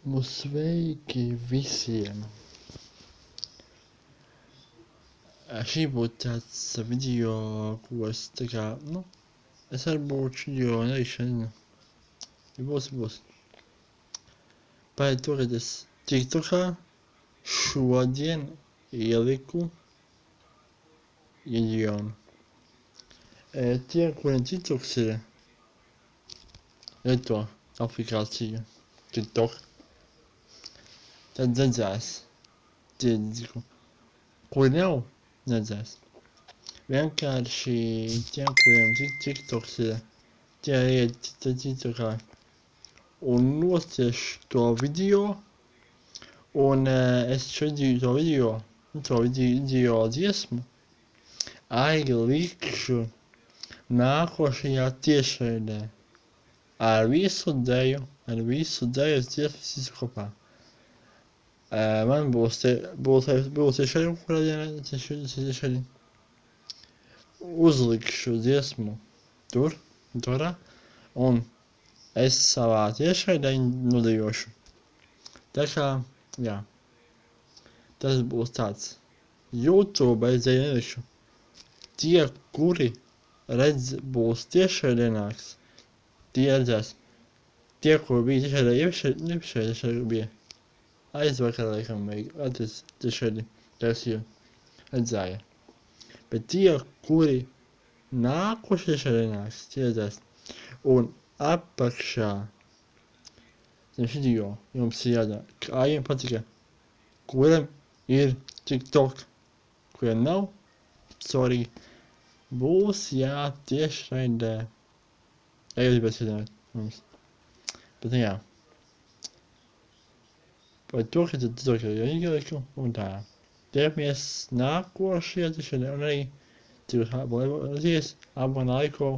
Nu, sveiki visiem! Šī būtu tāds video, ko es tā kā, es varbūt video neizšana. Ja būs. Pēc to, kad es TikTokā šodien ieliku Iģionu. Tie, kuriem TikToks ir, to aplikāciju TikTok, tad redzēs tie, kuri nav, redzēs. Vienkārši tiem, kuriem TikToks ir, tie iet TikTokā un nostieš to video, un es to video dziesmu arī likšu nākošajā tiešraidē ar visu deju dziesmas visu kopā. Man būs tiešraidē, kurā dienā tiešraidē uzlikšu dziesmu turā, un es savā tiešraidē nodejošu. Tā kā, jā, tas būs tāds YouTube aizēju nelikšu. Tie, kuri būs tiešraidē nāks, tie redzēs. Tie, kuri bija tiešraidē, iepriekšējā bija aizvakar, laikam, tiešraidē, taisīju, redzēja. Bet tie, kuri nākošie tiešraidē nāks, tie redzēs. Un apakšā zem video jums ir jādara, kā jums patika, kuram ir TikTok, kuriem nav, sorry, būs tiešraidē. Jūs gribēsiet zināt mums. Bet jā. Par to, ka tad TikTok jau ieliku un tā. Tiekamies nākošajā tiešraidē un arī abonējies, abonēju,